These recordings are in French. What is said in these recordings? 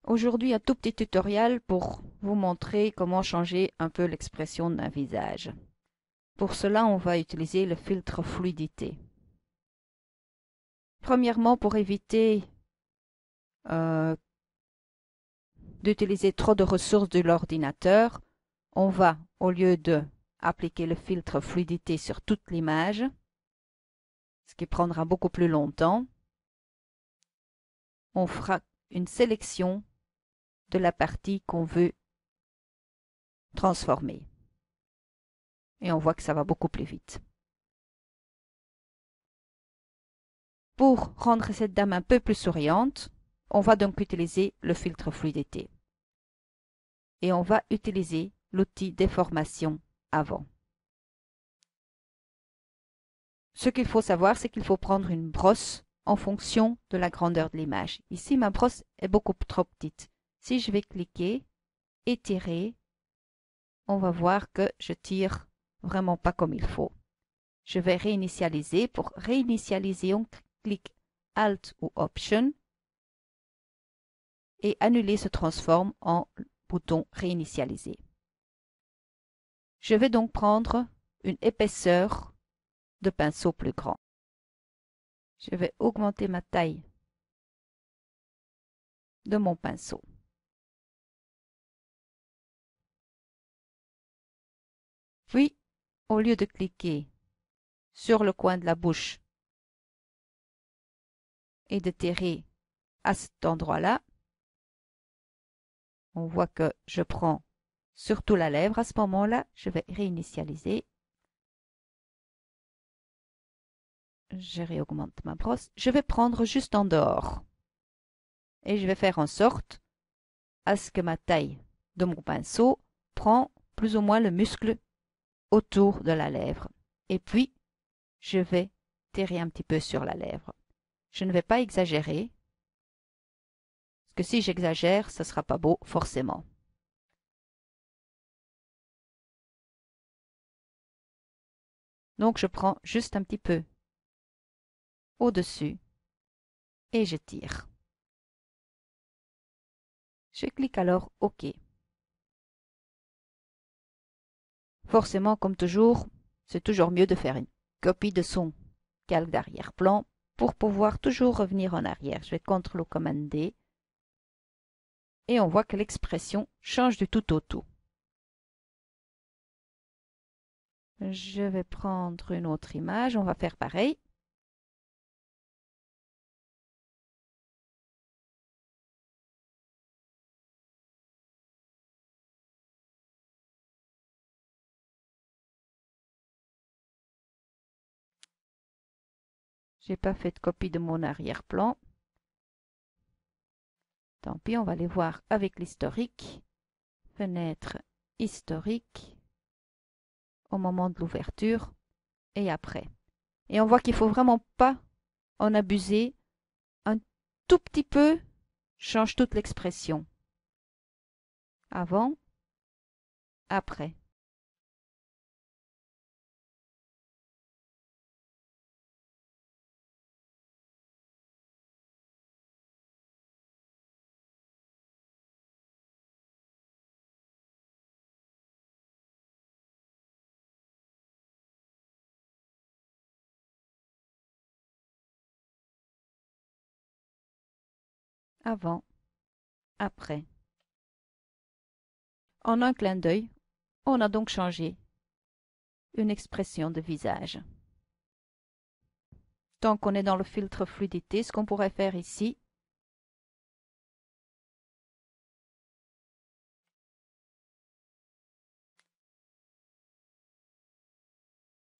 Aujourd'hui, un tout petit tutoriel pour vous montrer comment changer un peu l'expression d'un visage. Pour cela, on va utiliser le filtre fluidité. Premièrement, pour éviter euh, d'utiliser trop de ressources de l'ordinateur, on va, au lieu de appliquer le filtre fluidité sur toute l'image, ce qui prendra beaucoup plus longtemps, on fera une sélection de la partie qu'on veut transformer. Et on voit que ça va beaucoup plus vite. Pour rendre cette dame un peu plus souriante, on va donc utiliser le filtre fluidité. Et on va utiliser l'outil déformation avant. Ce qu'il faut savoir, c'est qu'il faut prendre une brosse en fonction de la grandeur de l'image. Ici, ma brosse est beaucoup trop petite. Si je vais cliquer, étirer, on va voir que je tire vraiment pas comme il faut. Je vais réinitialiser. Pour réinitialiser, on clique Alt ou Option et annuler se transforme en bouton réinitialiser. Je vais donc prendre une épaisseur de pinceau plus grand. Je vais augmenter ma taille de mon pinceau. Puis, au lieu de cliquer sur le coin de la bouche et de tirer à cet endroit-là, on voit que je prends surtout la lèvre. À ce moment-là, je vais réinitialiser. Je réaugmente ma brosse. Je vais prendre juste en dehors. Et je vais faire en sorte à ce que ma taille de mon pinceau prend plus ou moins le muscle autour de la lèvre. Et puis, je vais tirer un petit peu sur la lèvre. Je ne vais pas exagérer, parce que si j'exagère, ce ne sera pas beau forcément. Donc, je prends juste un petit peu au-dessus et je tire. Je clique alors OK. Forcément, comme toujours, c'est toujours mieux de faire une copie de son calque d'arrière-plan pour pouvoir toujours revenir en arrière. Je vais CTRL ou Command D et on voit que l'expression change du tout au tout. Je vais prendre une autre image, on va faire pareil. J'ai pas fait de copie de mon arrière-plan. Tant pis, on va aller voir avec l'historique. Fenêtre historique au moment de l'ouverture et après. Et on voit qu'il ne faut vraiment pas en abuser. Un tout petit peu change toute l'expression. Avant, après. Avant, après. En un clin d'œil, on a donc changé une expression de visage. Tant qu'on est dans le filtre fluidité, ce qu'on pourrait faire ici,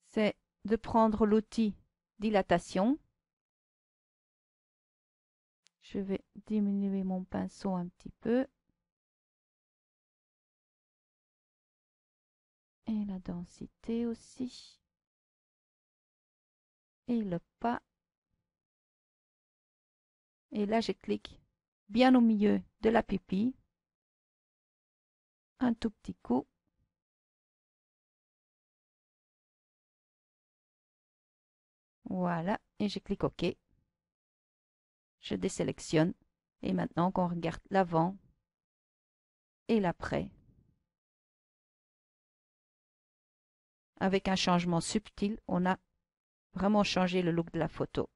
c'est de prendre l'outil dilatation. Je vais diminuer mon pinceau un petit peu. Et la densité aussi. Et le pas. Et là, je clique bien au milieu de la pupille. Un tout petit coup. Voilà. Et je clique OK. Je désélectionne Et maintenant qu'on regarde l'avant et l'après, avec un changement subtil, on a vraiment changé le look de la photo.